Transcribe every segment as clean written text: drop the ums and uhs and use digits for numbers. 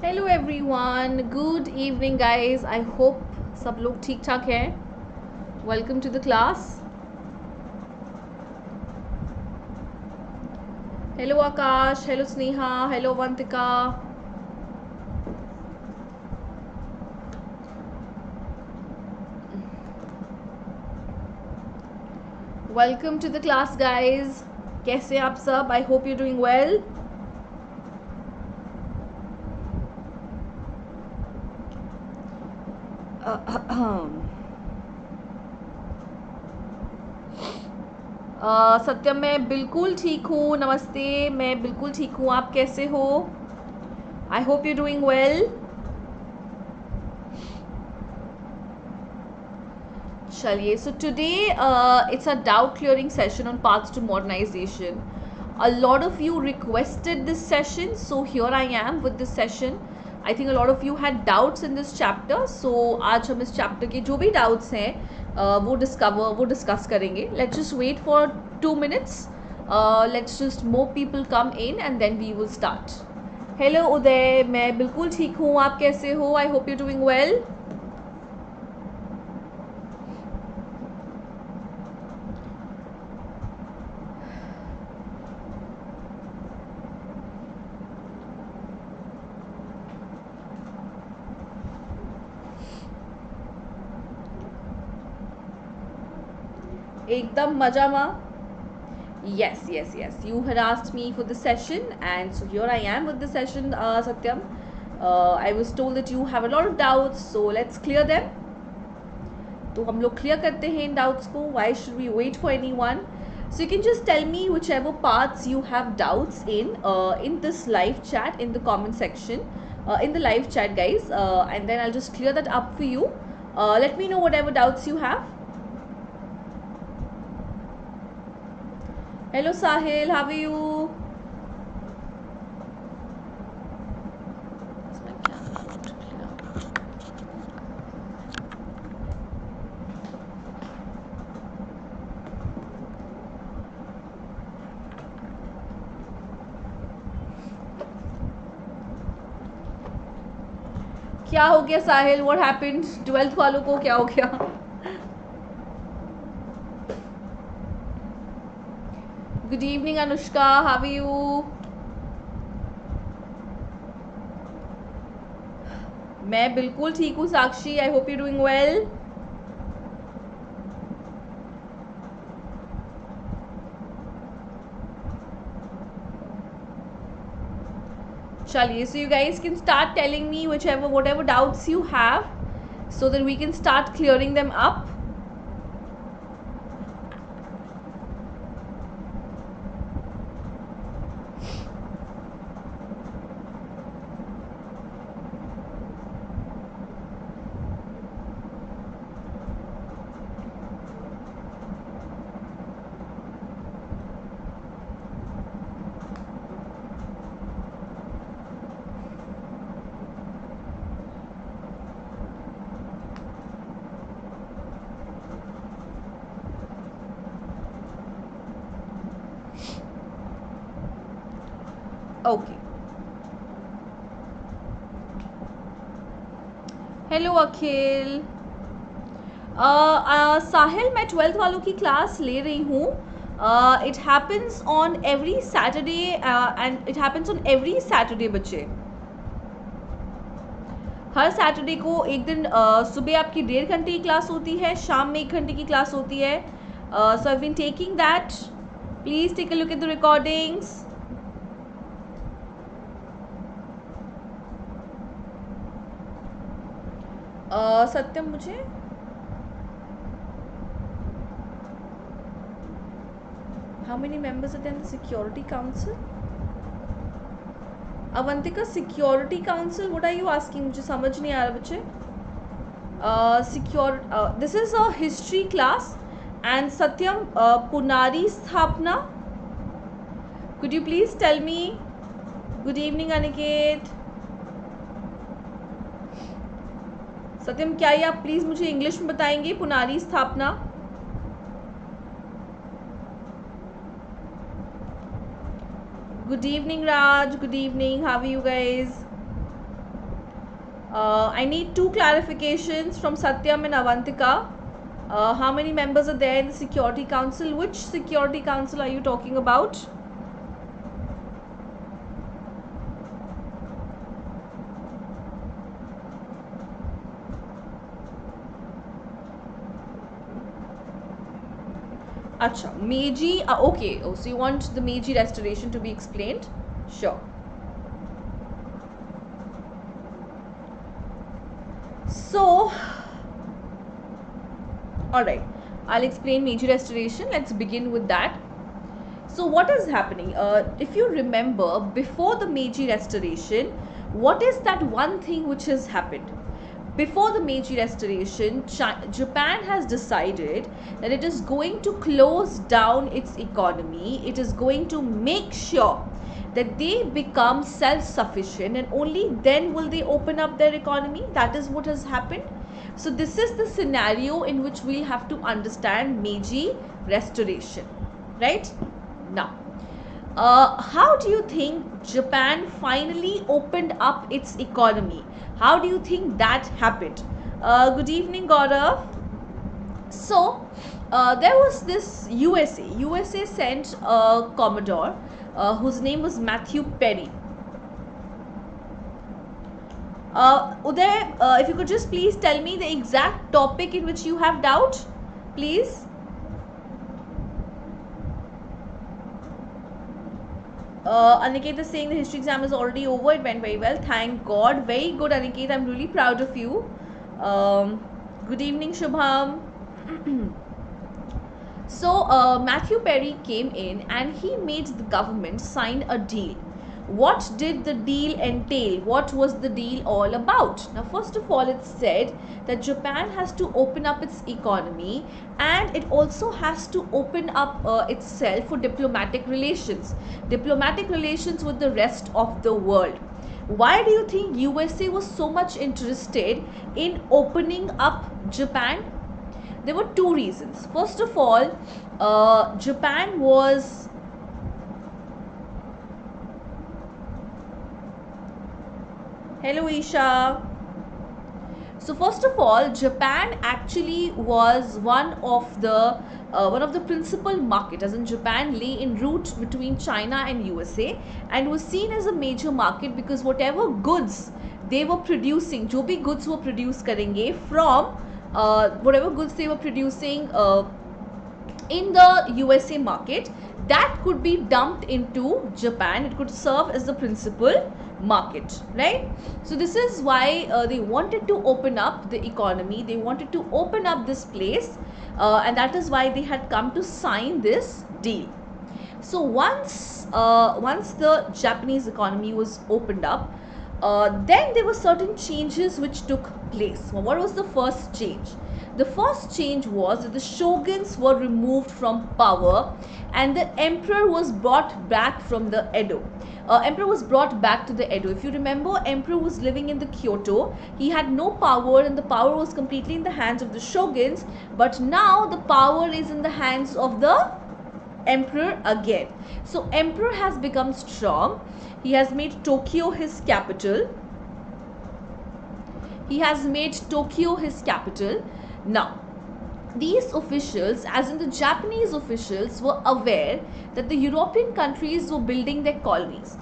Hello everyone, good evening guys. I hope सब लोग ठीक ठाक हैं। Welcome to the class. Hello Akash, hello Sneha, hello Avantika. Welcome to the class guys. कैसे हैं आप सब? I hope you doing well. Satyam, मैं बिल्कुल ठीक हूँ। नमस्ते, मैं बिल्कुल ठीक हूँ। आप कैसे हो? आई होप यू डूइंग वेल। चलिए, so today it's a doubt clearing session on paths to modernization. A lot of you requested this session, so here I am with this session. I think a lot of you had doubts in this chapter, so आज हम इस chapter के जो भी doubts हैं वो discuss करेंगे. Let's just wait for 2 minutes. Let's just more people come in and then we will start. Hello उदय, मैं बिल्कुल ठीक हूँ। आप कैसे हो? I hope you're doing well. एकदम मजामा. Yes. You had asked me for the session, and so here I am with the session, Satyam. I was told that you have a lot of doubts, so let's clear them. तो हम लोग clear करते हैं इन doubts को. Why should we wait for anyone? So you can just tell me whichever parts you have doubts in this live chat, in the comment section, in the live chat, guys, and then I'll just clear that up for you. Let me know whatever doubts you have. Hello Sahil, how are you? क्या हो गया साहिल? What happened? 12th वालों को क्या हो गया? Good evening Anushka, how are you? मैं बिल्कुल ठीक हूँ Sakshi. I hope you doing well. चलिए, so you guys can start telling me whatever doubts you have, so that we can start clearing them up. Okay. Hello Akhil. Sahil, मैं 12th वालों की class ले रही हूँ. It happens on every Saturday and it happens on every Saturday बच्चे. हर Saturday को एक दिन सुबह आपकी 1.5 घंटे की क्लास होती है, शाम में 1 घंटे की क्लास होती है. So I been taking that. Please take a look at the recordings. Satyam, मुझे how many members attend the security council? Avantika, security council, what are you asking? मुझे समझ नहीं आ रहा बच्चे. This is a history class. And Satyam, पुनारी स्थापना, could you please tell me? Good evening Aniket. Satyam, क्या ये आप प्लीज मुझे इंग्लिश में बताएंगे? पुनारी स्थापना. Good evening Raj, good evening, how are you guys? I need two clarifications from Satyam and Avantika. How many members are there in the Security Council? Which Security Council are you talking about? Acha, Meiji, okay. Oh, so you want the Meiji restoration to be explained? Sure. So, alright, I'll explain Meiji restoration. Let's begin with that. So, what is happening? If you remember, before the Meiji restoration, what is that one thing which has happened? Before the Meiji restoration, Japan has decided that it is going to close down its economy. It is going to make sure that they become self-sufficient, and only then will they open up their economy. That is what has happened. So this is the scenario in which we'll have to understand Meiji restoration, right? Now, how do you think Japan finally opened up its economy? How do you think that happened? Good evening, Gaurav. So, there was this USA. USA sent a Commodore whose name was Matthew Perry. Uday, if you could just please tell me the exact topic in which you have doubt, please. Aniket is saying the history exam is already over. It went very well. Thank God. Very good, Aniket. I'm really proud of you. Good evening, Shubham. So, Matthew Perry came in and he made the government sign a deal. What did the deal entail? What was the deal all about? Now, first of all, it said that Japan has to open up its economy, and it also has to open up itself for diplomatic relations with the rest of the world. Why do you think USA was so much interested in opening up Japan? There were two reasons. First of all, Japan was Hello, Isha. So first of all, Japan actually was one of the principal market, as in Japan lay en route between China and USA, and was seen as a major market because whatever goods they were producing, जो भी goods वो produce करेंगे from whatever goods they were producing in the USA market, that could be dumped into Japan. It could serve as the principal market, right? So this is why they wanted to open up the economy. They wanted to open up this place, and that is why they had come to sign this deal. So once the Japanese economy was opened up, then there were certain changes which took place. Well, what was the first change? The first change was that the shoguns were removed from power and the emperor was brought back from the Edo. Emperor was brought back to the Edo. If you remember, emperor was living in the Kyoto. He had no power and the power was completely in the hands of the shoguns. But now the power is in the hands of the emperor again. So emperor has become strong. He has made Tokyo his capital. Now, these officials, as in the Japanese officials, were aware that the European countries were building their colonies.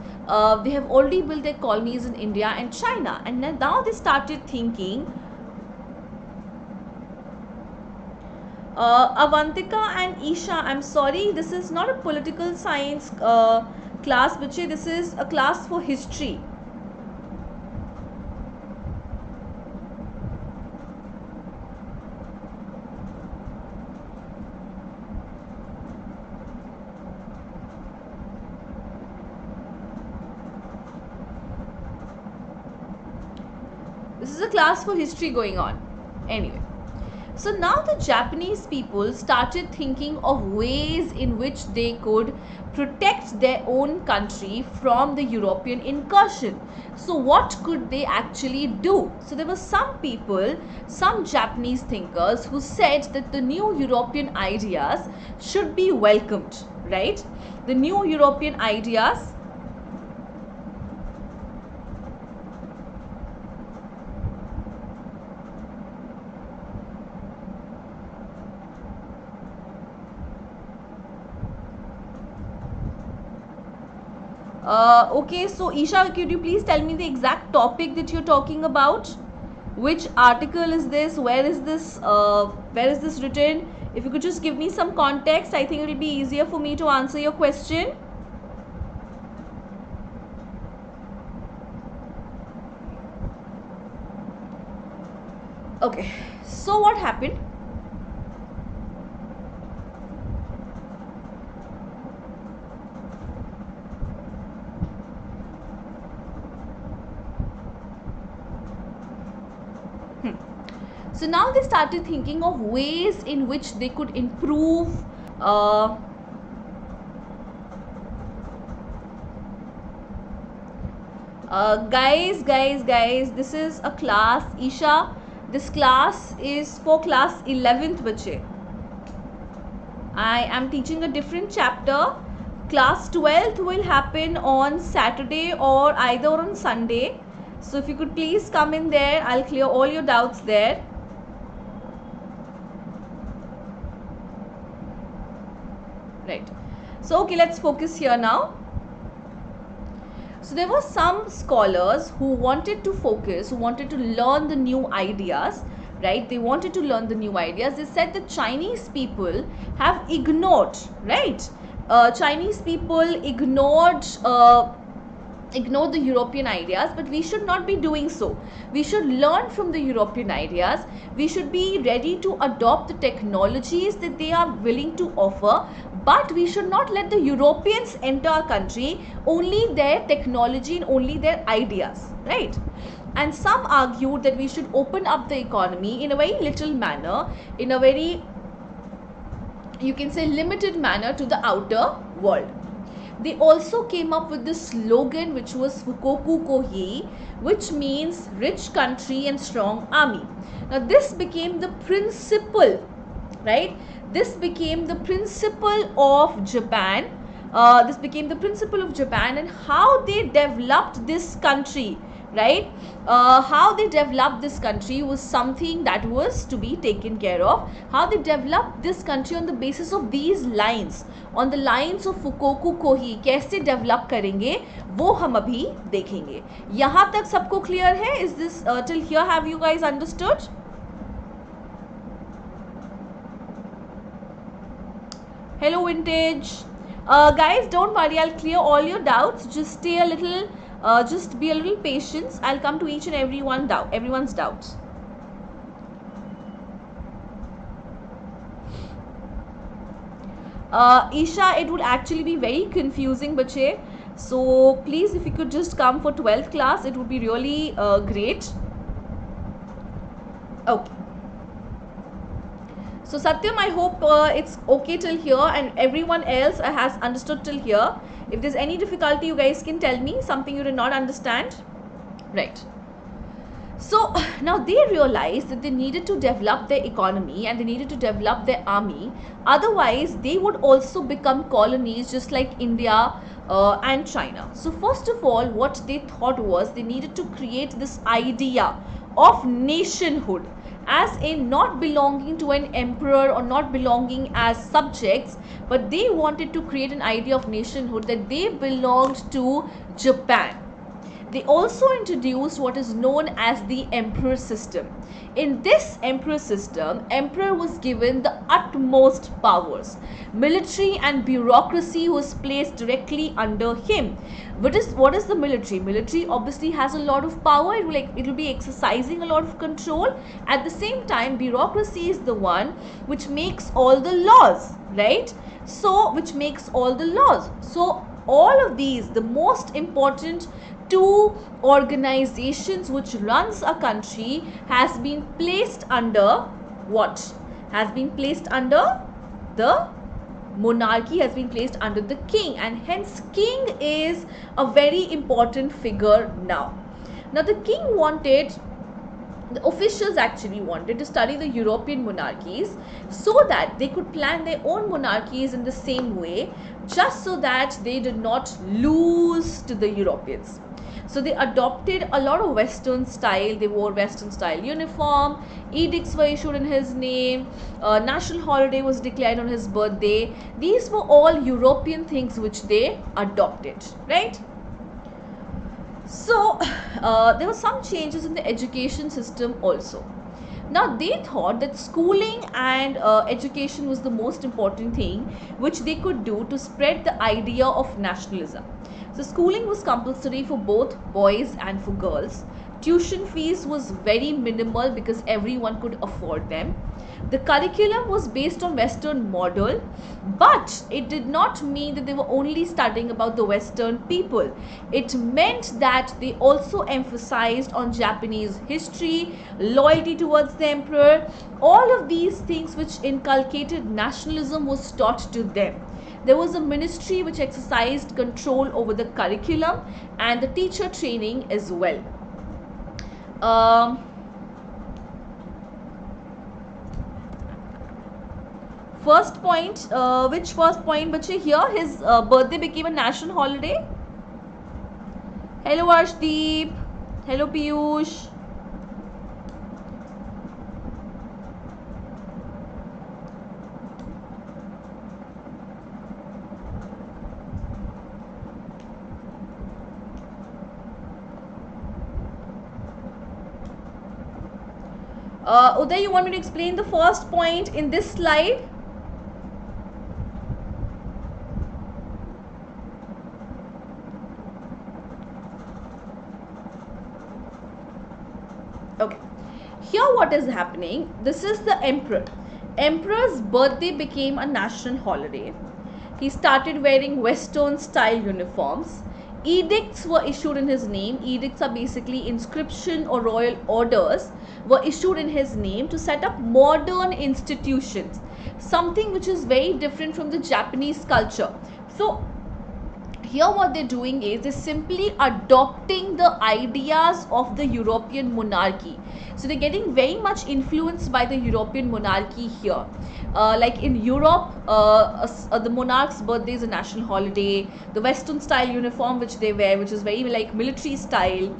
They have already built their colonies in India and China, and now they started thinking. Avantika and Isha, I'm sorry, this is not a political science class, Biche. This is a class for history. This is a class for history going on. Anyway. So now the Japanese people started thinking of ways in which they could protect their own country from the European incursion. So what could they actually do? So there were some people, some Japanese thinkers who said that the new European ideas should be welcomed, right? The new European ideas Okay, so Isha, could you please tell me the exact topic that you're talking about? Which article is this? Where is this? Where is this written? If you could just give me some context, I think it will be easier for me to answer your question. Okay, so what happened? So now they started thinking of ways in which they could improve guys, this is a class, Isha, this class is for class 11th bache. I am teaching a different chapter. Class 12th will happen on Saturday or either on Sunday. So if you could please come in there, I'll clear all your doubts there. Right. So okay, let's focus here now. So there were some scholars who wanted to focus, who wanted to learn the new ideas, right? They wanted to learn the new ideas. They said the Chinese people have ignored, right? Chinese people ignored the European ideas, but we should not be doing so. We should learn from the European ideas. We should be ready to adopt the technologies that they are willing to offer, but we should not let the Europeans enter our country, only their technology and only their ideas, right? And some argued that we should open up the economy in a very little manner, in a very, you can say, limited manner to the outer world. They also came up with this slogan, which was Fukoku Kohi, which means rich country and strong army. Now this became the principle, right? This became the principle of Japan. This became the principle of Japan, and how they developed this country, right? How they developed this country was something that was to be taken care of. How they developed this country on the basis of these lines, on the lines of Fukoku Kohi, कैसे develop करेंगे वो हम अभी देखेंगे. यहाँ तक सबको clear है? Is this till here? Have you guys understood? Hello Vintage. Guys, don't worry, I'll clear all your doubts. Just stay a little, just be a little patient. I'll come to each and everyone's doubts. Isha, it would actually be very confusing, bache. So please, if you could just come for 12th class, it would be really great. Okay. So Satyam, I hope it's okay till here, and everyone else has understood till here. If there's any difficulty, you guys can tell me, something you did not understand. Right. So now they realized that they needed to develop their economy and they needed to develop their army. Otherwise, they would also become colonies just like India and China. So first of all, what they thought was they needed to create this idea of nationhood, as in not belonging to an emperor or not belonging as subjects, but they wanted to create an idea of nationhood, that they belonged to Japan. They also introduced what is known as the emperor system. In this emperor system, emperor was given the utmost powers. Military and bureaucracy was placed directly under him. What is the military? Military obviously has a lot of power. It will be exercising a lot of control. At the same time, bureaucracy is the one which makes all the laws, right? So which makes all the laws. So all of these, the most important two organizations which runs a country, has been placed under what? Has been placed under the monarchy, has been placed under the king, and hence king is a very important figure now. Now the king wanted, the officials actually wanted to study the European monarchies so that they could plan their own monarchies in the same way, just so that they did not lose to the Europeans. So they adopted a lot of Western style. They wore Western style uniform. Edicts were issued in his name. National holiday was declared on his birthday. These were all European things which they adopted, right? So there were some changes in the education system also. Now they thought that schooling and education was the most important thing which they could do to spread the idea of nationalism. So schooling was compulsory for both boys and for girls. Tuition fees was very minimal because everyone could afford them. The curriculum was based on Western model, but it did not mean that they were only studying about the Western people. It meant that they also emphasized on Japanese history, loyalty towards the emperor. All of these things which inculcated nationalism was taught to them. There was a ministry which exercised control over the curriculum and the teacher training as well. First point, which first point, bache? Here his birthday became a national holiday. Hello Arshdeep. Hello Piyush. Uday, you want me to explain the first point in this slide? Okay, here what is happening, this is the emperor's birthday became a national holiday. He started wearing Western style uniforms. Edicts were issued in his name. Edicts are basically inscription or royal orders were issued in his name to set up modern institutions, something which is very different from the Japanese culture. So here what they're doing is they're simply adopting the ideas of the European monarchy. So they're getting very much influenced by the European monarchy here. Like in Europe, the monarch's birthday is a national holiday. The Western style uniform which they wear, which is very like military style,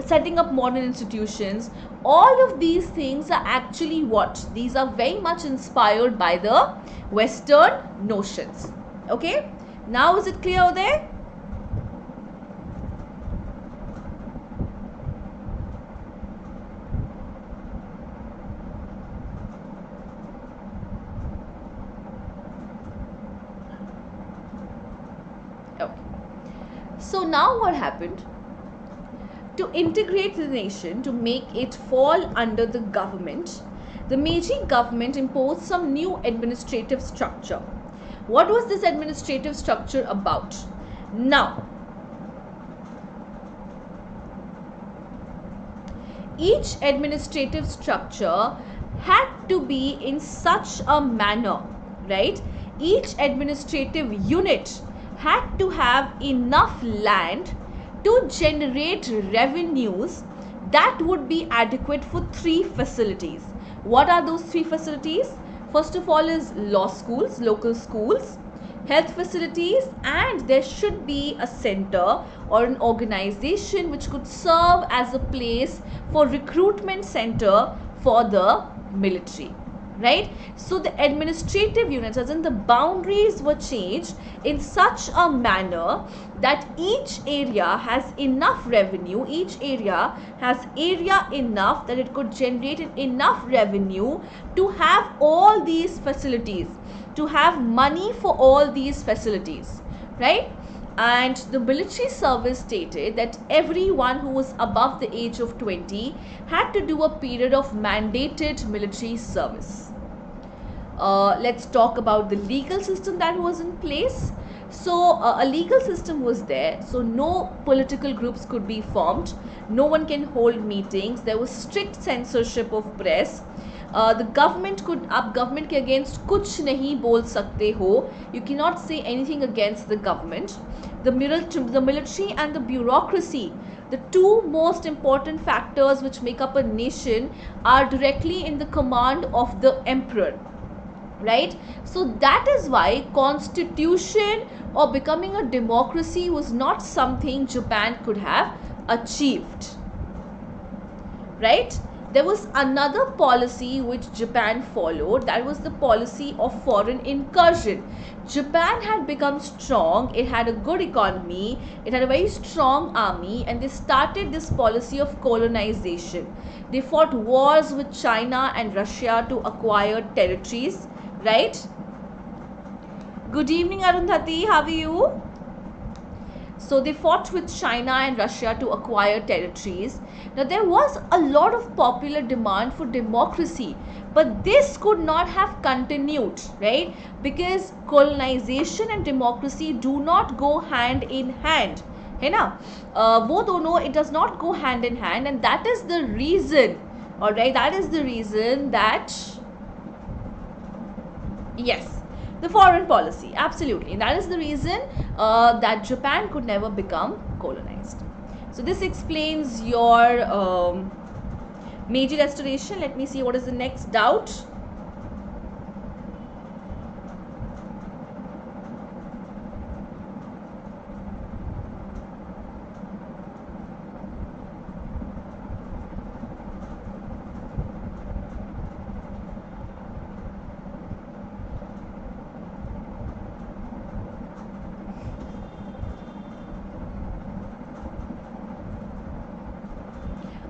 setting up modern institutions. All of these things are actually what? These are very much inspired by the Western notions. Okay? Now is it clear there? Okay. So now what happened? To integrate the nation, to make it fall under the government, the Meiji government imposed some new administrative structure. What was this administrative structure about? Now, each administrative structure had to be in such a manner, right? Each administrative unit had to have enough land to generate revenues that would be adequate for 3 facilities. What are those 3 facilities? First of all is law schools, local schools, health facilities, and there should be a center or an organization which could serve as a place for recruitment center for the military. Right? So the administrative units, as in the boundaries, were changed in such a manner that each area has enough revenue, each area has area enough that it could generate enough revenue to have all these facilities, to have money for all these facilities, right? And the military service stated that everyone who was above the age of 20 had to do a period of mandated military service. Let's talk about the legal system that was in place. So a legal system was there, so no political groups could be formed, no one can hold meetings, there was strict censorship of press. The government could, आप government के against कुछ नहीं बोल सकते हो, you cannot say anything against the government. The military and the bureaucracy, the 2 most important factors which make up a nation, are directly in the command of the emperor. Right? So that is why constitution or becoming a democracy was not something Japan could have achieved. Right? there was another policy which Japan followed. That was the policy of foreign incursion. Japan had become strong, it had a good economy, it had a very strong army, and they started this policy of colonization. They fought wars with China and Russia to acquire territories, right? Good evening, Arundhati, how are you? So they fought with China and Russia to acquire territories. Now there was a lot of popular demand for democracy, but this could not have continued, right? Because colonization and democracy do not go hand in hand. है ना? वो दोनों, it does not go hand in hand, and that is the reason, all right, that is the reason that, yes, the foreign policy, absolutely, and that is the reason that Japan could never become colonized. So this explains your Meiji Restoration. Let me see what is the next doubt.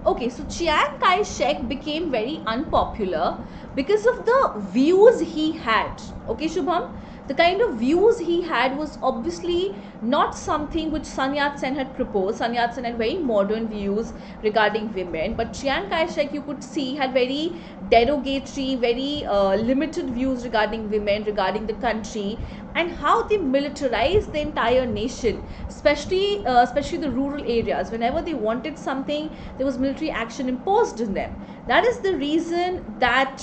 Okay, so Chiang Kai-shek became very unpopular because of the views he had. Okay, Shubham? The kind of views he had was obviously not something which Sun Yat-sen had proposed. Sun Yat-sen had very modern views regarding women, but Chiang Kai-shek, you could see, had very derogatory, very limited views regarding women, regarding the country, and how they militarized the entire nation, especially the rural areas. Whenever they wanted something, there was military action imposed in them. That is the reason that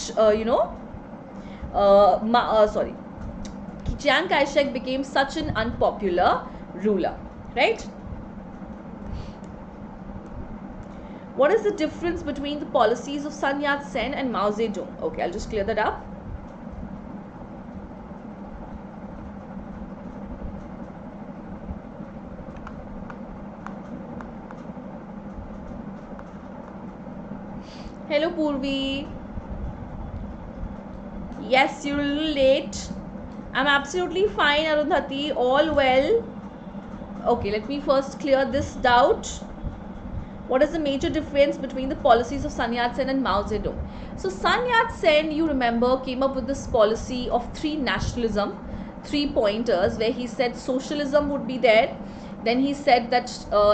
Chiang Kai-shek became such an unpopular ruler, right? What is the difference between the policies of Sun Yat-sen and Mao Zedong? Okay, I'll just clear that up. Hello Purvi. Yes, you're a little late. I'm absolutely fine, Arundhati, all well. Okay, let me first clear this doubt. What is the major difference between the policies of Sun Yat-sen and Mao Zedong? So Sun Yat-sen, you remember, came up with this policy of three nationalism, 3 pointers, where he said socialism would be there. Then he said that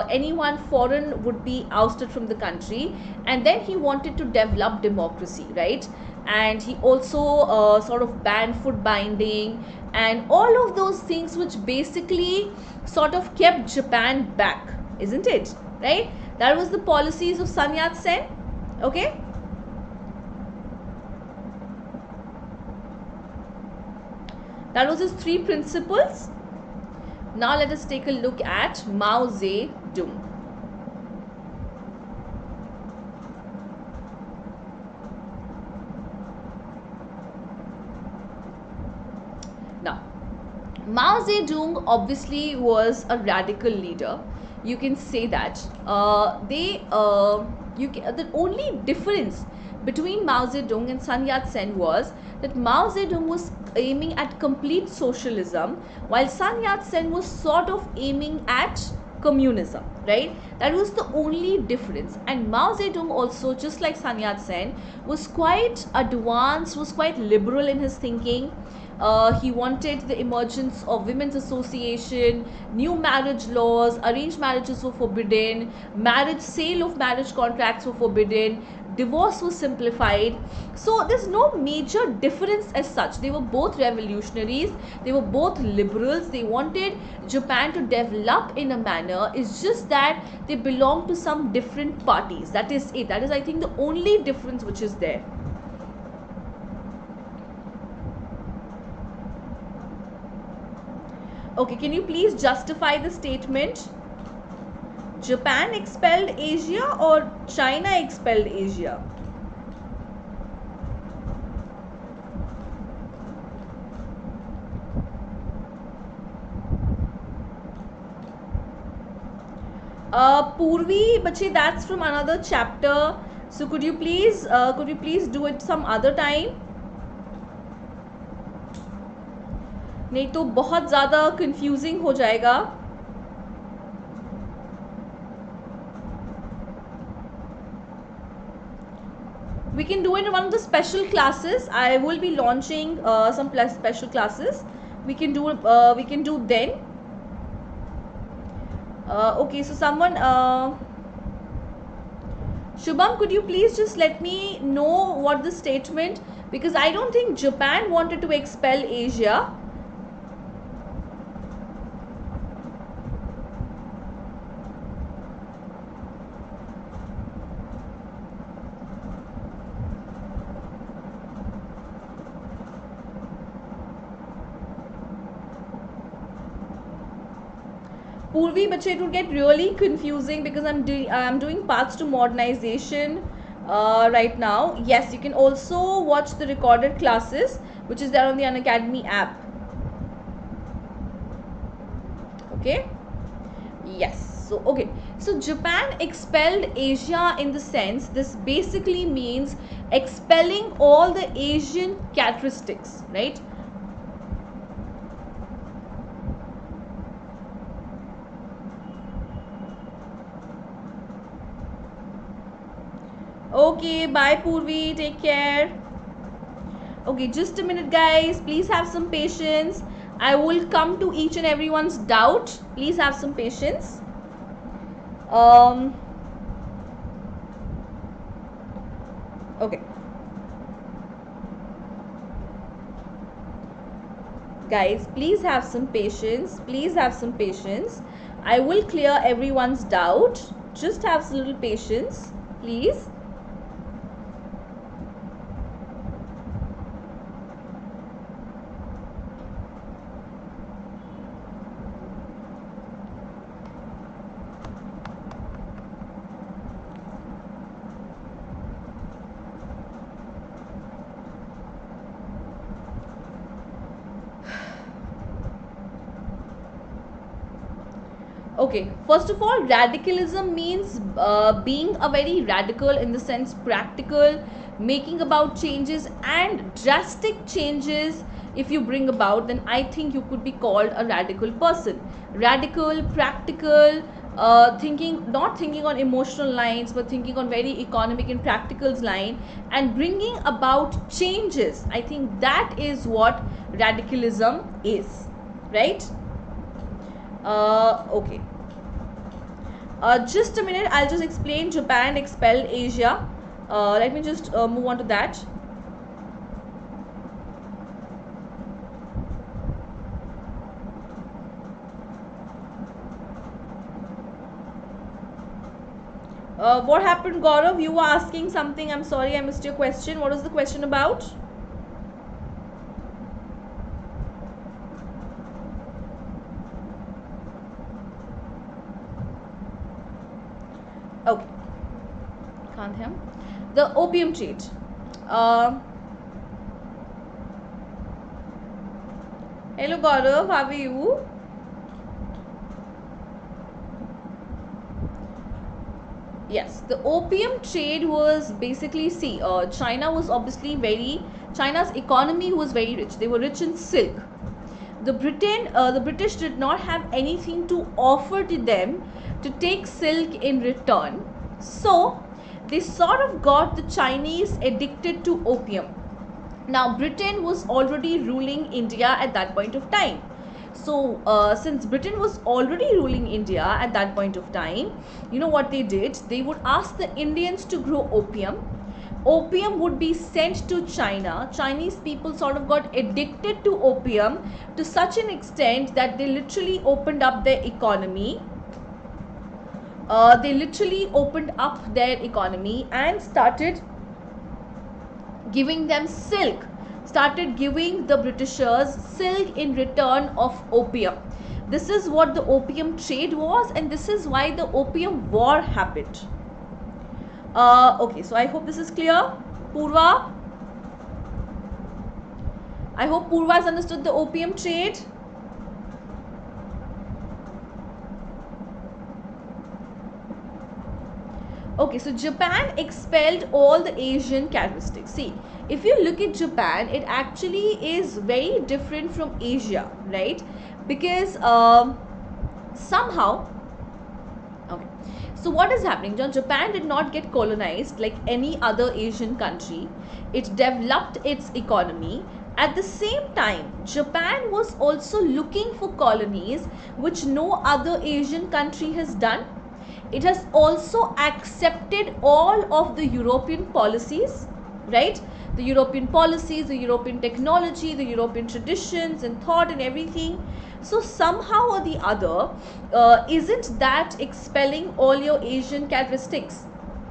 anyone foreign would be ousted from the country, and then he wanted to develop democracy, right? And he also sort of banned foot binding and all of those things, which basically sort of kept Japan back, isn't it? Right? That was the policies of Sun Yat-sen. Okay? That was his 3 principles. Now let us take a look at Mao Zedong. Now, Mao Zedong obviously was a radical leader. You can say that. The only difference between Mao Zedong and Sun Yat-sen was that Mao Zedong was aiming at complete socialism, while Sun Yat-sen was sort of aiming at communism, right? That was the only difference. And Mao Zedong also, just like Sun Yat-sen, was quite advanced, was quite liberal in his thinking. He wanted the emergence of women's association, new marriage laws, arranged marriages were forbidden, sale of marriage contracts were forbidden, divorce was simplified. So there's no major difference as such. They were both revolutionaries, they were both liberals, they wanted Japan to develop in a manner. It's just that they belong to some different parties. That is it. That is, I think, the only difference which is there. Okay, can you please justify the statement? Japan expelled Asia or China expelled Asia? Purvi, bache, that's from another chapter. So could you please do it some other time? नहीं तो बहुत ज़्यादा confusing हो जाएगा. We can do it in one of the special classes. I will be launching some special classes. We can do then. Okay, so someone, Shubham, could you please just let me know what the statement, because I don't think Japan wanted to expel Asia. Purvi, but it would get really confusing because I'm doing Paths to Modernization right now. Yes, you can also watch the recorded classes, which is there on the Unacademy app. Okay. Yes. So okay. So Japan expelled Asia in the sense, this basically means expelling all the Asian characteristics, right? Okay, bye Purvi, take care. Okay, just a minute guys, please have some patience. I will come to each and everyone's doubt. Please have some patience. Okay. Guys, please have some patience. Please have some patience. I will clear everyone's doubt. Just have a little patience, please. Okay, first of all, radicalism means being a very radical in the sense practical, making about changes and drastic changes. If you bring about, then I think you could be called a radical person. Radical, practical, not thinking on emotional lines, but thinking on very economic and practical line, and bringing about changes. I think that is what radicalism is, right? Okay. Just a minute, I'll just explain Japan expelled Asia. Let me just move on to that. What happened, Gaurav? You were asking something. I'm sorry, I missed your question. What is the question about? Okay. Can't hear. The opium trade. Hello, Gaurav. How are you? Yes, the opium trade was basically, see, China was obviously China's economy was very rich. They were rich in silk. The British did not have anything to offer to them to take silk in return. So they sort of got the Chinese addicted to opium. Now Britain was already ruling India at that point of time. So since Britain was already ruling India at that point of time, you know what they did? They would ask the Indians to grow opium. Opium would be sent to China. Chinese people sort of got addicted to opium to such an extent that they literally opened up their economy. And started giving them silk, started giving the Britishers silk in return of opium. This is what the opium trade was, and this is why the opium war happened. Okay, so I hope this is clear. Purva, I hope Purva has understood the opium trade. Okay, so Japan expelled all the Asian characteristics. See, if you look at Japan, it actually is very different from Asia, right? Because somehow, okay, so what is happening? Japan did not get colonized like any other Asian country. It developed its economy. At the same time, Japan was also looking for colonies, which no other Asian country has done. It has also accepted all of the European policies, right? The European policies, the European technology, the European traditions and thought and everything. So somehow or the other, isn't that expelling all your Asian characteristics,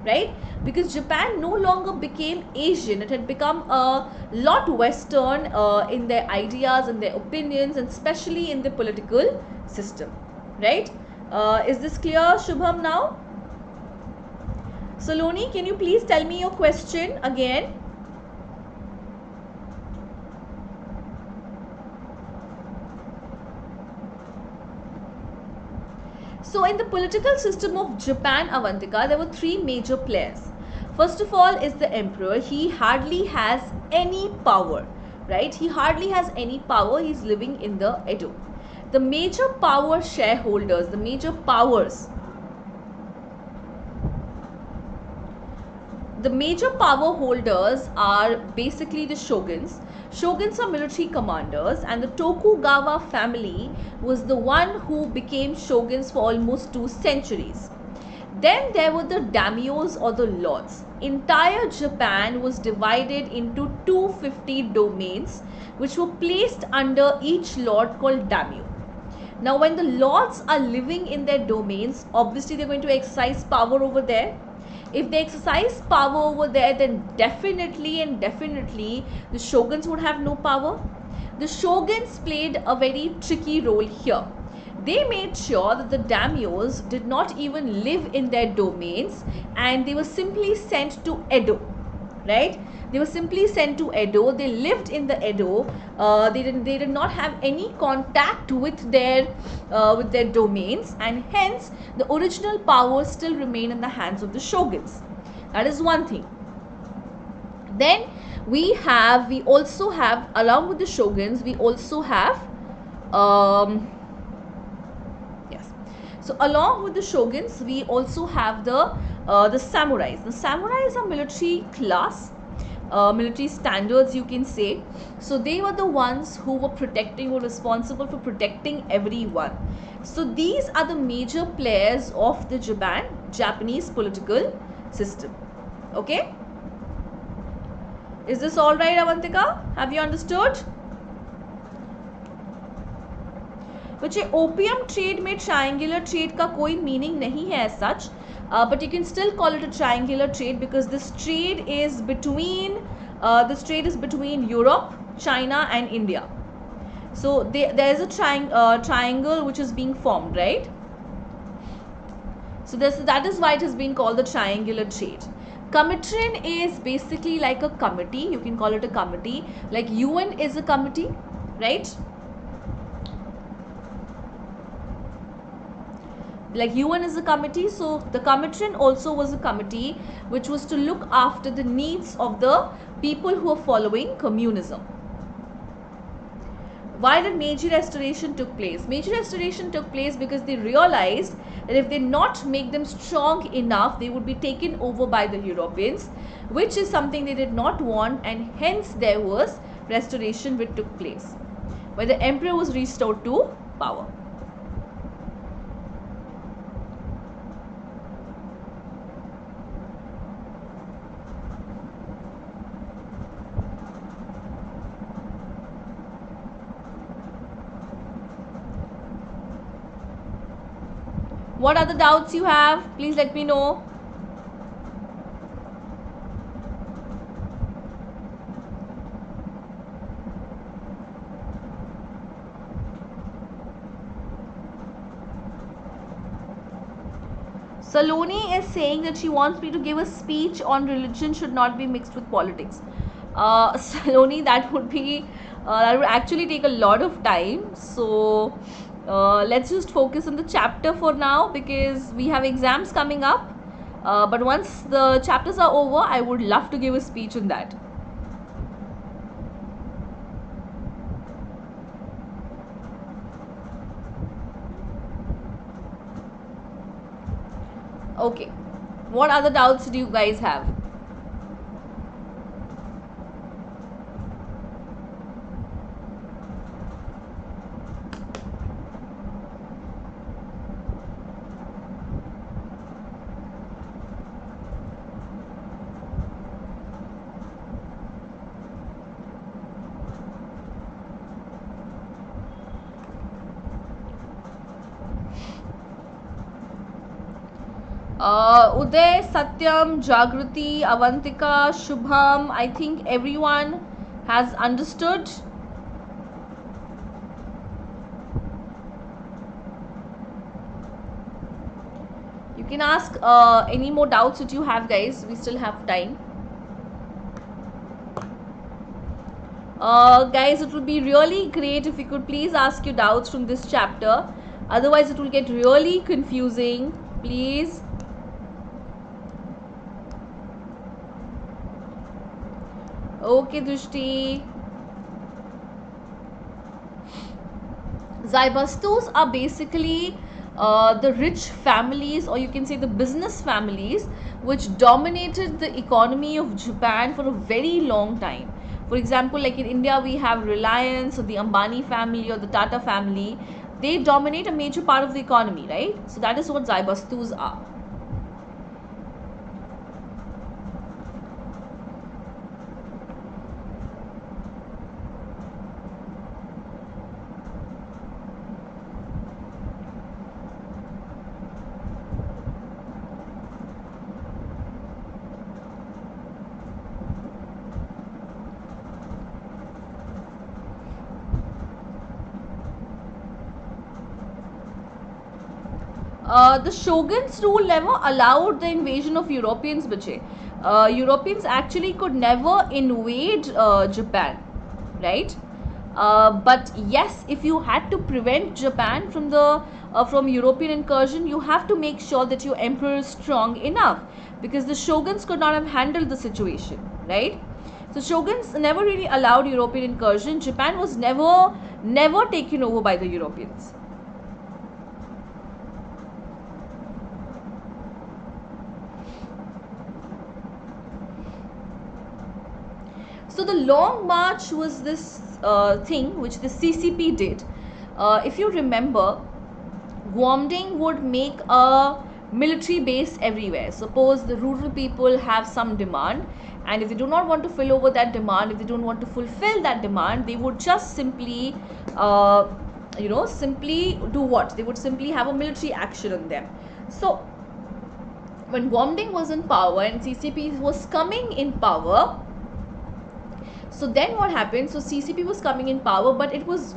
right? Because Japan no longer became Asian. It had become a lot Western in their ideas and their opinions, and especially in the political system, right? Is this clear, Shubham, now? Saloni, can you please tell me your question again? So in the political system of Japan, Avantika, there were three major players. First of all is the emperor. He hardly has any power, right? He hardly has any power. He's living in the Edo. The major power shareholders, the major powers, the major power holders are basically the shoguns. Shoguns are military commanders, and the Tokugawa family was the one who became shoguns for almost 2 centuries. Then there were the daimyos or the lords. Entire Japan was divided into 250 domains, which were placed under each lord called daimyo. Now, when the lords are living in their domains, obviously they're going to exercise power over there. If they exercise power over there, then definitely the shoguns would have no power. The shoguns played a very tricky role here. They made sure that the daimyos did not even live in their domains, and they were simply sent to Edo, right? They were simply sent to Edo. They lived in the Edo. They did not have any contact with their domains, and hence the original power still remained in the hands of the shoguns. That is one thing. Then we also have, along with the shoguns, we also have so along with the shoguns, we also have the samurais. The samurais are military class, military standards, you can say. So they were the ones who were responsible for protecting everyone. So these are the major players of the Japanese political system. Okay? Is this all right, Avantika? Have you understood? बच्चे opium trade में triangular trade का कोई meaning नहीं है as such, but you can still call it a triangular trade because this trade is between Europe, China and India. So there is a triangle which is being formed, right? So that is why it has been called the triangular trade. Committrin is basically like a committee. You can call it a committee. Like UN is a committee, right? Like UN is a committee, so the Committrin also was a committee which was to look after the needs of the people who are following communism. Why did Meiji Restoration took place? Meiji Restoration took place because they realized that if they not make them strong enough, they would be taken over by the Europeans, which is something they did not want, and hence there was restoration which took place, where the emperor was restored to power. What other doubts you have? Please let me know. Saloni is saying that she wants me to give a speech on religion should not be mixed with politics. Saloni, that would actually take a lot of time. So let's just focus on the chapter for now because we have exams coming up. But once the chapters are over, I would love to give a speech on that. Okay, what other doubts do you guys have? Uday, Satyam, Jagruti, Avantika, Shubham, I think everyone has understood. You can ask any more doubts that you have, guys. We still have time. Guys, it would be really great if you could please ask your doubts from this chapter. Otherwise, it will get really confusing. Please. Okay, Drishti. Zaibastus are basically the rich families, or you can say the business families, which dominated the economy of Japan for a very long time. For example, like in India, we have Reliance or the Ambani family or the Tata family. They dominate a major part of the economy, right? So that is what Zaibastus are. The shogun's rule never allowed the invasion of Europeans, bache. Europeans actually could never invade Japan, right? But yes, if you had to prevent Japan from the from European incursion, you have to make sure that your emperor is strong enough, because the shoguns could not have handled the situation, right? So shoguns never really allowed European incursion. Japan was never taken over by the Europeans. So the Long March was this thing which the CCP did. If you remember, Guamding would make a military base everywhere. Suppose the rural people have some demand, and if they do not want to fill over that demand, if they don't want to fulfill that demand, they would just simply, simply do what? They would simply have a military action on them. So when Guamding was in power and CCP was coming in power, so then what happened? So CCP was coming in power, but it was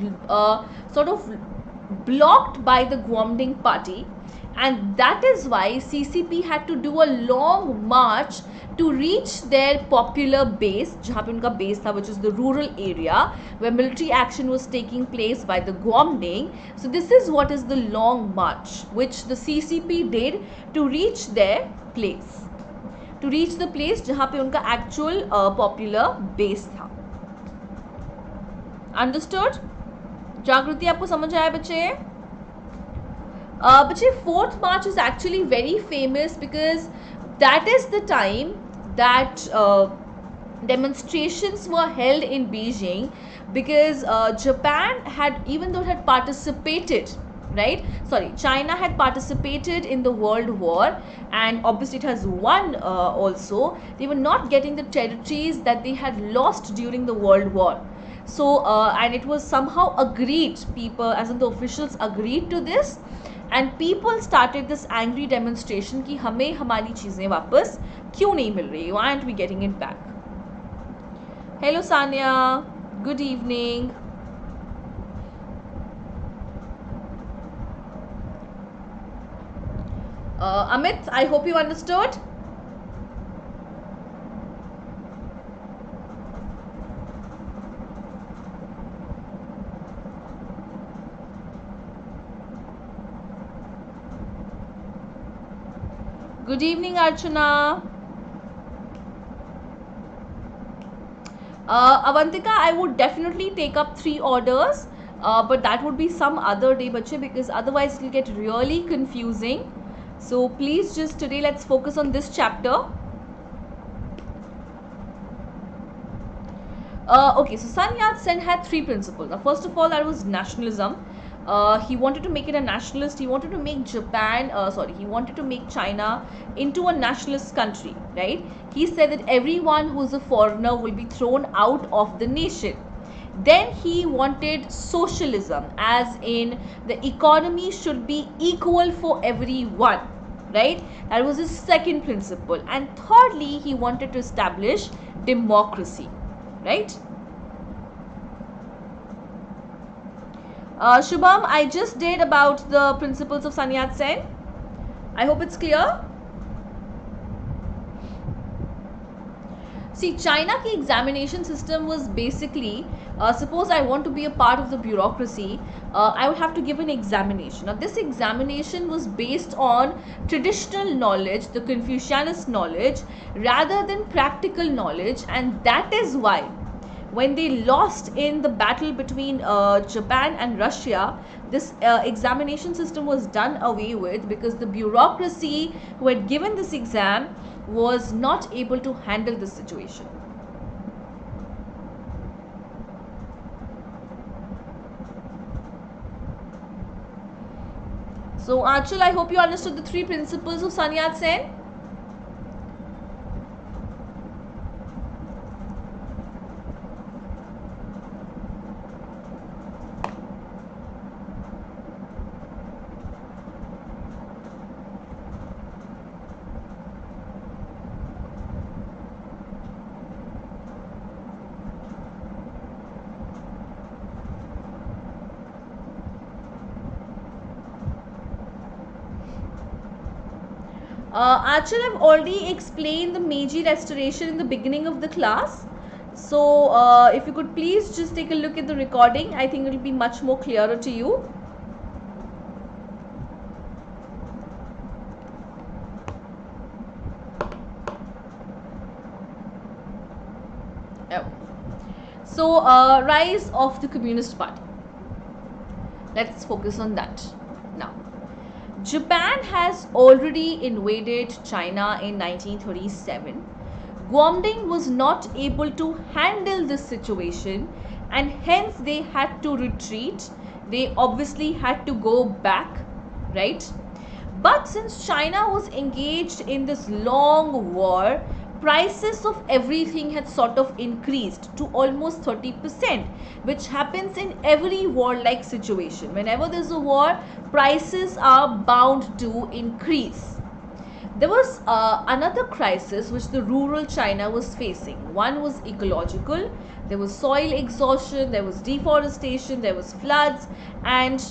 sort of blocked by the Guamding party, and that is why CCP had to do a long march to reach their popular base, जहाँ पे उनका base था, which is the rural area where military action was taking place by the Guamding. So this is what is the long march, which the CCP did to reach their place. To reach the place जहाँ पे उनका actual popular base था. Understood? जागृति आपको समझ आया बच्चे? Bachche, 4th March is actually very famous because that is the time that demonstrations were held in Beijing, because Japan had, even though it had participated, right? Sorry, China had participated in the World War, and obviously it has won also. They were not getting the territories that they had lost during the World War. So, and it was somehow agreed, people, as in the officials agreed to this, and people started this angry demonstration कि हमें हमारी चीज़ें वापस क्यों नहीं मिल रही? Why aren't we getting it back? Hello Sanya, good evening. Amit, I hope you understood. Good evening, Archana. Avantika, I would definitely take up 3 orders, but that would be some other day, bache, because otherwise it will get really confusing. So please just today let's focus on this chapter. Okay, so Sun Yat-sen had 3 principles. Now, first of all, that was nationalism. He wanted to make it a nationalist. He wanted to make he wanted to make China into a nationalist country, right? He said that everyone who is a foreigner will be thrown out of the nation. Then he wanted socialism, as in the economy should be equal for everyone, right? That was his second principle. And thirdly, he wanted to establish democracy, right? Shubham, I just did about the principles of Sun Yat-sen. I hope it's clear. See, China ki examination system was basically, suppose I want to be a part of the bureaucracy, I would have to give an examination. Now, this examination was based on traditional knowledge, the Confucianist knowledge, rather than practical knowledge, and that is why when they lost in the battle between Japan and Russia, this examination system was done away with because the bureaucracy who had given this exam was not able to handle the situation. So Achal, I hope you understood the 3 principles of Sun Yat-sen. Achal, I've already explained the Meiji Restoration in the beginning of the class. So, if you could please just take a look at the recording, I think it will be much more clearer to you. So, rise of the Communist Party. Let's focus on that now. Japan has already invaded China in 1937. Guomindang was not able to handle this situation and hence they had to retreat. They obviously had to go back, right? But since China was engaged in this long war, prices of everything had sort of increased to almost 30%, which happens in every war-like situation. Whenever there's a war, prices are bound to increase. There was another crisis which the rural China was facing. One was ecological. There was soil exhaustion, there was deforestation, there was floods, and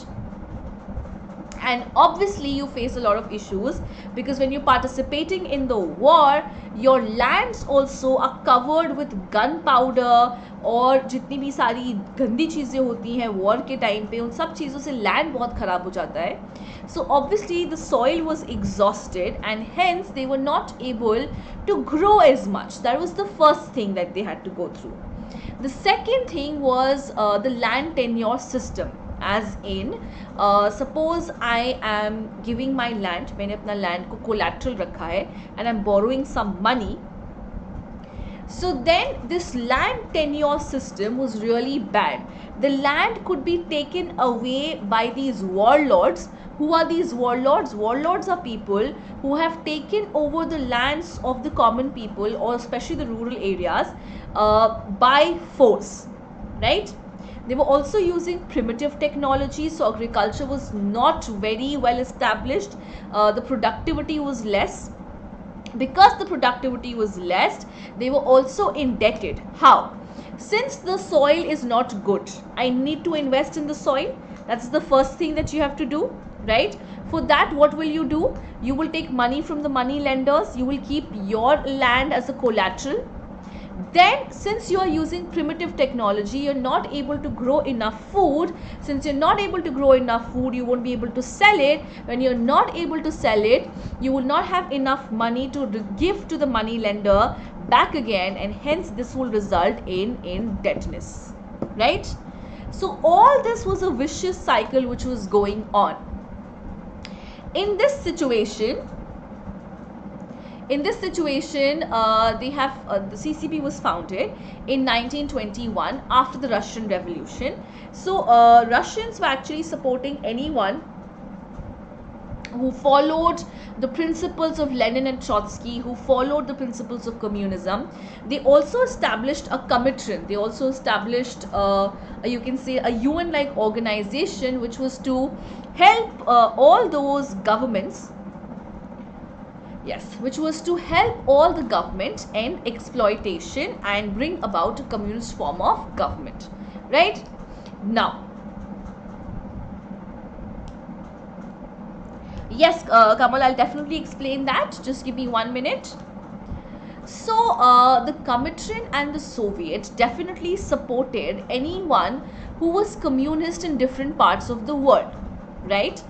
obviously you face a lot of issues because when you're participating in the war, your lands also are covered with gunpowder और जितनी भी सारी गंदी चीज़ें होती हैं war के time पे, उन सब चीज़ों से लैंड बहुत ख़राब हो जाता है. So obviously the soil was exhausted and hence they were not able to grow as much. That was the first thing that they had to go through. The second thing was the land tenure system. As in, suppose I am giving my land, मैंने अपना land को collateral रखा है and I'm borrowing some money. So then this land tenure system was really bad. The land could be taken away by these warlords. Who are these warlords? Warlords are people who have taken over the lands of the common people or especially the rural areas by force, right? They were also using primitive technology, so agriculture was not very well established. The productivity was less. Because the productivity was less, they were also indebted. How? Since the soil is not good, I need to invest in the soil. That's the first thing that you have to do, right? For that, what will you do? You will take money from the money lenders. You will keep your land as a collateral. Then since you are using primitive technology, you're not able to grow enough food. Since you're not able to grow enough food, you won't be able to sell it. When you're not able to sell it, you will not have enough money to give to the money lender back again, and hence this will result in indebtedness, right? So all this was a vicious cycle which was going on. In this situation, they have the CCP was founded in 1921 after the Russian Revolution. So Russians were actually supporting anyone who followed the principles of Lenin and Trotsky, who followed the principles of communism. They also established a commission. They also established, you can say, a UN-like organization which was to help all those governments. Yes, which was to help all the government end exploitation and bring about a communist form of government, right? Now, yes, Kamal, I'll definitely explain that. Just give me 1 minute. So, the Comintern and the Soviet definitely supported anyone who was communist in different parts of the world, right?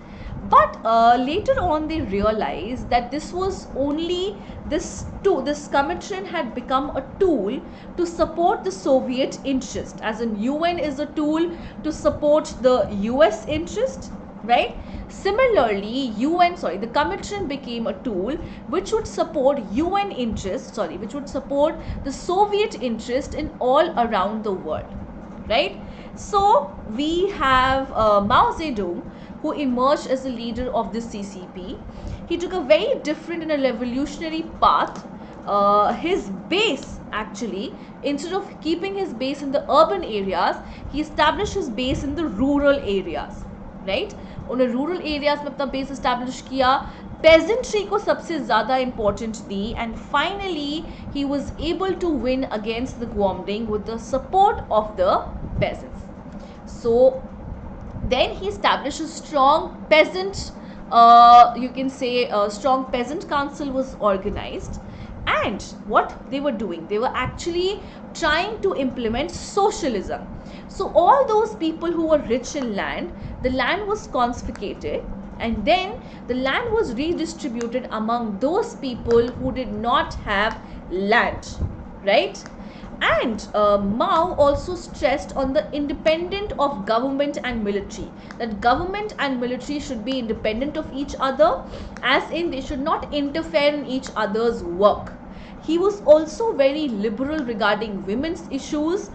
But later on they realized that this was only this Comintern had become a tool to support the Soviet interest, as in UN is a tool to support the US interest, right? Similarly, the Comintern became a tool which would support UN interest, which would support the Soviet interest in all around the world, right? So we have Mao Zedong, who emerged as the leader of the CCP. He took a very different and a revolutionary path. His base, actually, instead of keeping his base in the urban areas, he established his base in the rural areas, right? उन्हें rural areas में अपना base establish किया, peasantry को सबसे ज़्यादा important the, and finally he was able to win against the Kuomintang with the support of the peasants. So then he established a strong peasant, you can say a strong peasant council was organized. And what they were doing, they were actually trying to implement socialism. So all those people who were rich in land, the land was confiscated, and then the land was redistributed among those people who did not have land, right? And Mao also stressed on the independence of government and military, that government and military should be independent of each other, as in they should not interfere in each other's work. He was also very liberal regarding women's issues.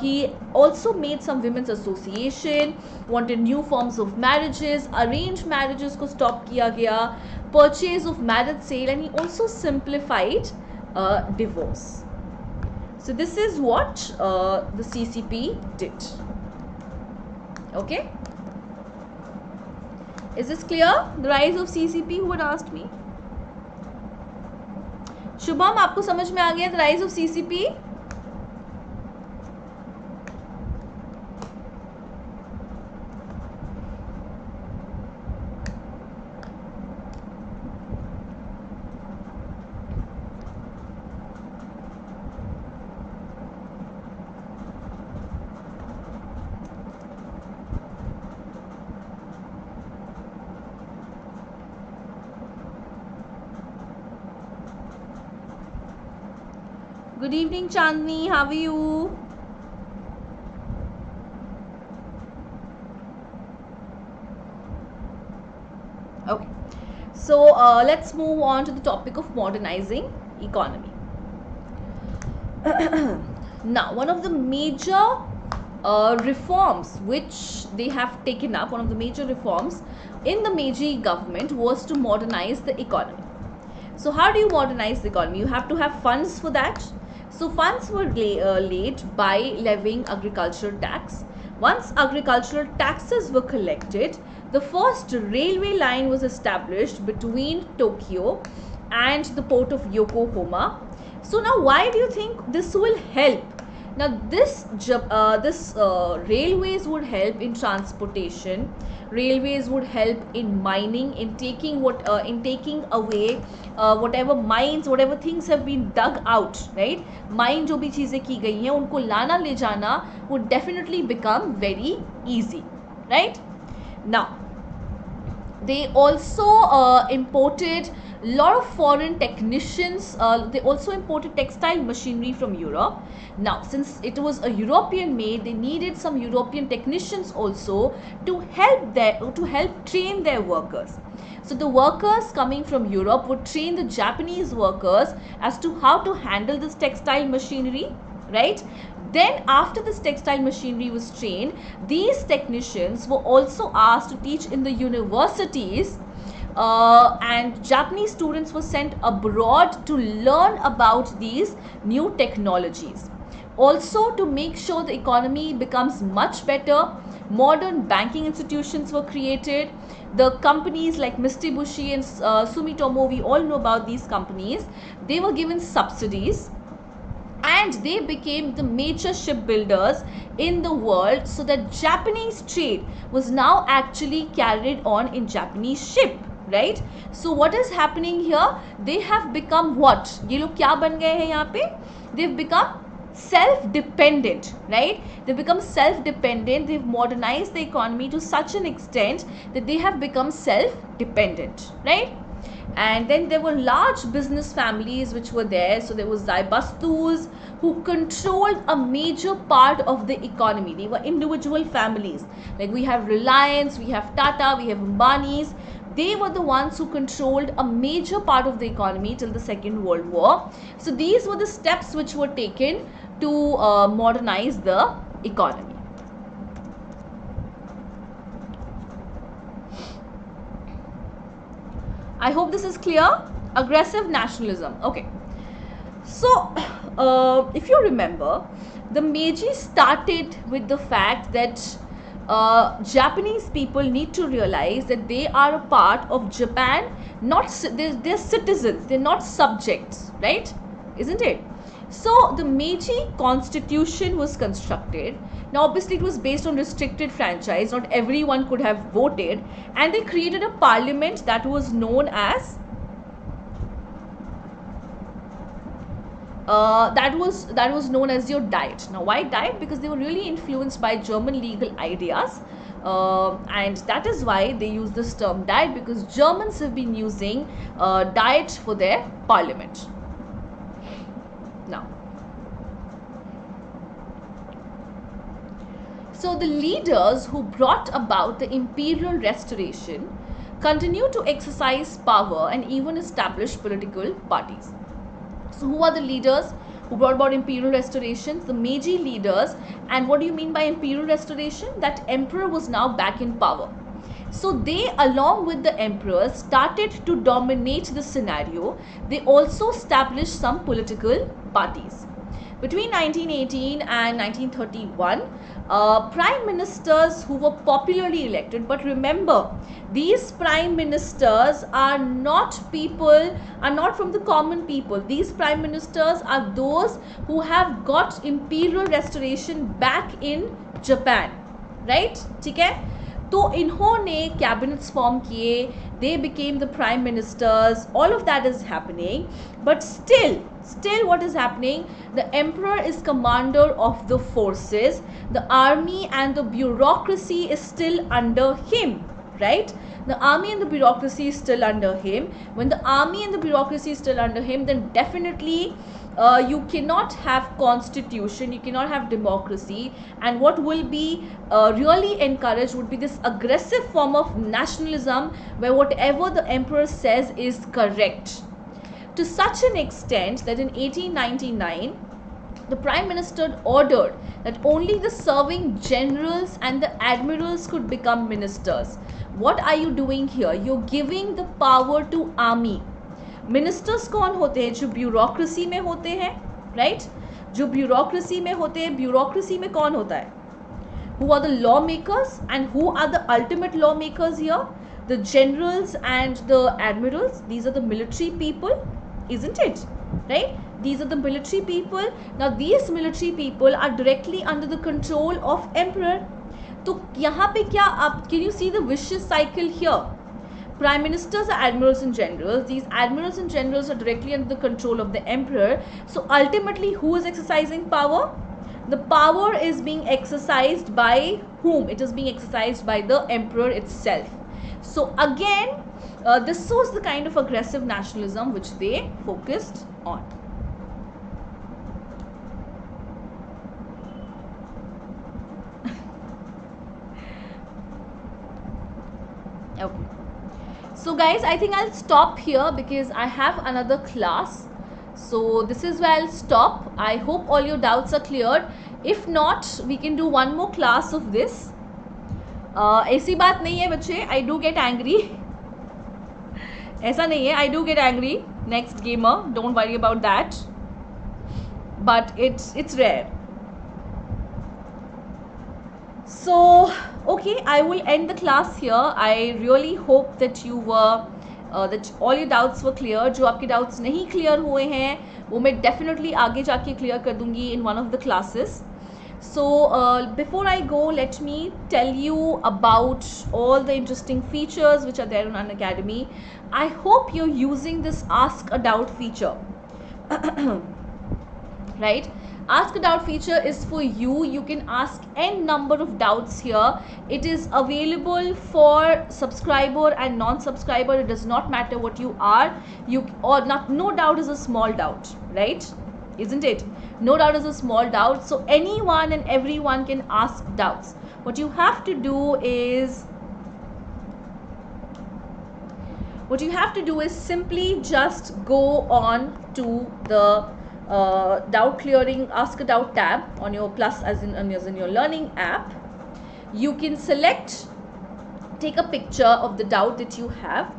He also made some women's association, wanted new forms of marriages, arranged marriages को stop किया गया, purchase of marriage sale, and he also simplified divorce. So this is what the CCP did. Okay, is this clear? The rise of CCP, who had asked me? Shubham, आपको समझ में आ गया the rise of CCP? Good evening, Chandni. How are you? Okay. So let's move on to the topic of modernizing economy. Now, one of the major reforms which they have taken up, one of the major reforms in the Meiji government was to modernize the economy. So how do you modernize the economy? You have to have funds for that. So funds were laid by levying agricultural tax. Once agricultural taxes were collected, the first railway line was established between Tokyo and the port of Yokohama. So now, why do you think this will help Now railways would help in transportation. Railways would help in mining, in taking away whatever mines, whatever things have been dug out, right? Mine जो भी चीज़ें की गई हैं उनको लाना ले जाना would definitely become very easy, right? Now they also imported a lot of foreign technicians. They also imported textile machinery from Europe. Now since it was a European made, they needed some European technicians also to help train their workers. So the workers coming from Europe would train the Japanese workers as to how to handle this textile machinery, right? Then after this textile machinery was trained, these technicians were also asked to teach in the universities, and Japanese students were sent abroad to learn about these new technologies. Also, to make sure the economy becomes much better, modern banking institutions were created. The companies like Mitsubishi and Sumitomo, we all know about these companies. They were given subsidies and they became the major shipbuilders in the world, so that Japanese trade was now actually carried on in Japanese ship, right? So what is happening here? They have become what? ये लोग क्या बन गए हैं यहाँ पे? They've become self-dependent, right? They've become self-dependent. They've modernized the economy to such an extent that they have become self-dependent, right? And then there were large business families which were there. So there was Zaibastus who controlled a major part of the economy. They were individual families. Like we have Reliance, we have Tata, we have Ambani's. They were the ones who controlled a major part of the economy till the Second World War. So these were the steps which were taken to modernize the economy. I hope this is clear. Aggressive nationalism. Okay. So, if you remember, the Meiji started with the fact that Japanese people need to realize that they are a part of Japan. They're citizens. They're not subjects, right? Isn't it? So the Meiji constitution was constructed. Now obviously it was based on restricted franchise. Not everyone could have voted, and they created a parliament that was known as that was known as your Diet. Now why Diet? Because they were really influenced by German legal ideas, and that is why they use this term Diet, because Germans have been using Diet for their parliament. Now, so the leaders who brought about the imperial restoration continue to exercise power and even establish political parties. So who are the leaders who brought about imperial restoration? The Meiji leaders. And what do you mean by imperial restoration? That emperor was now back in power. So they, along with the emperors, started to dominate the scenario. They also established some political parties. Between 1918 and 1931, prime ministers who were popularly elected, but remember, these prime ministers are not from the common people. These prime ministers are those who have got imperial restoration back in Japan, right? ठीक है? तो इन्होंने cabinets form किए, they became the prime ministers. All of that is happening, but still what is happening? The emperor is commander of the forces. The army and the bureaucracy is still under him, right? The army and the bureaucracy is still under him. When the army and the bureaucracy is still under him, then definitely you cannot have constitution, you cannot have democracy, and what will be really encouraged would be this aggressive form of nationalism where whatever the emperor says is correct, to such an extent that in 1899 the prime minister ordered that only the serving generals and the admirals could become ministers. What are you doing here? You're giving the power to army. Ministers कौन होते हैं? जो bureaucracy में होते हैं, right? जो bureaucracy में होते हैं, ब्यूरोक्रेसी में कौन होता है? Who are the lawmakers and who are the ultimate lawmakers here? The generals and the admirals. These are the military people, isn't it? Right? These are the military people. Now these military people are directly under the control of emperor. तो यहाँ पे क्या आप, can you see the vicious cycle here? Prime ministers are admirals and generals. These admirals and generals are directly under the control of the emperor. So ultimately, who is exercising power? The power is being exercised by whom? It is being exercised by the emperor itself. So again, this was the kind of aggressive nationalism which they focused on. Okay. So guys, I think I'll stop here because I have another class. So this is where I'll stop. I hope all your doubts are cleared. If not, we can do one more class of this. ऐसी बात नहीं है बच्चे, I do get angry. ऐसा नहीं है, I do get angry. Next gamer, don't worry about that. But it's rare. So okay, I will end the class here. I really hope that you were that all your doubts were clear. जो आपके doubts नहीं clear हुए हैं वो मैं definitely आगे जाके clear कर दूंगी in one of the classes. So before I go, let me tell you about all the interesting features which are there on Unacademy. I hope you're using this Ask a Doubt feature. Right? Ask a Doubt feature is for you. You can ask n number of doubts here. It is available for subscriber and non-subscriber. It does not matter what you are. No doubt is a small doubt, right? Isn't it? No doubt is a small doubt. So anyone and everyone can ask doubts. What you have to do is simply just go on to the doubt clearing Ask a Doubt tab on your Plus as in your learning app. You can take a picture of the doubt that you have,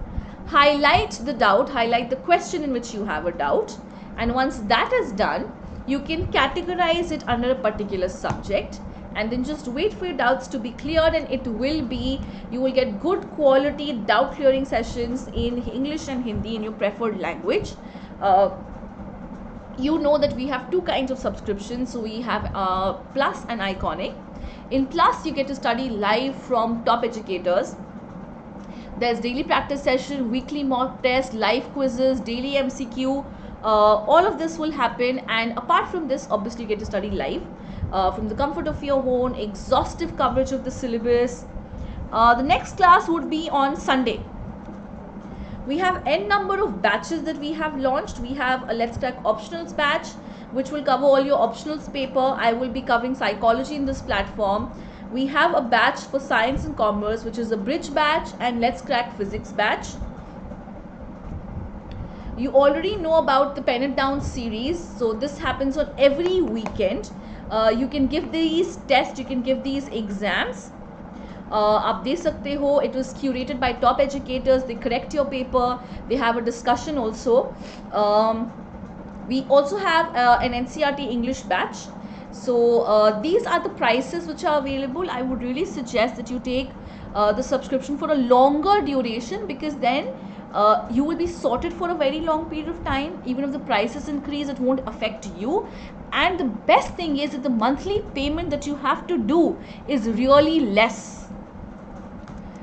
highlight the doubt, highlight the question in which you have a doubt, and once that is done, you can categorize it under a particular subject and then just wait for your doubts to be cleared, and you will get good quality doubt clearing sessions in English and Hindi in your preferred language. You know that we have two kinds of subscriptions. So we have Plus and Iconic. In Plus, you get to study live from top educators. There's daily practice session, weekly mock test, live quizzes, daily MCQ. All of this will happen, and apart from this, obviously you get to study live from the comfort of your home, exhaustive coverage of the syllabus. The next class would be on Sunday. We have n number of batches that we have launched. We have a Let's Crack Optionals batch, which will cover all your optionals paper. I will be covering psychology in this platform. We have a batch for science and commerce, which is a bridge batch, and Let's Crack Physics batch. You already know about the Pen It Down series. So this happens on every weekend. You can give these tests, you can give these exams. आप दे सकते हो. It was curated by top educators. They correct your paper. They have a discussion also. We also have an NCERT English batch. So these are the prices which are available. I would really suggest that you take the subscription for a longer duration, because then you will be sorted for a very long period of time. Even if the prices increase, it won't affect you. And the best thing is that the monthly payment that you have to do is really less.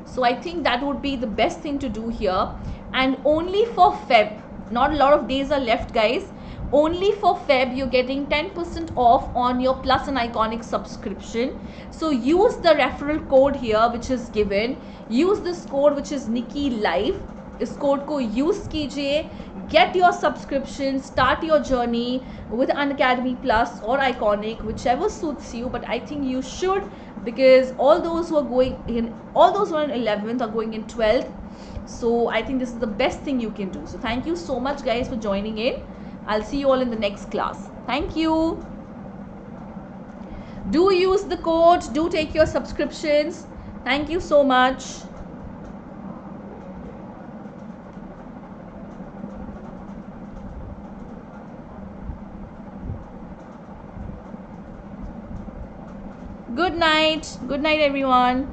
So I think that would be the best thing to do here. And only for Feb, not a lot of days are left, guys. Only for Feb, you're getting 10% off on your Plus and Iconic subscription. So use the referral code here which is given. Use this code which is Nicky Live. इस code को use कीजिए. Get your subscription, start your journey with Unacademy Plus or Iconic, whichever suits you. But I think you should, because all those who are in 11th are going in 12th. So I think this is the best thing you can do. So thank you so much, guys, for joining in. I'll see you all in the next class. Thank you. Do use the code. Do take your subscriptions. Thank you so much. Good night. Good night, everyone.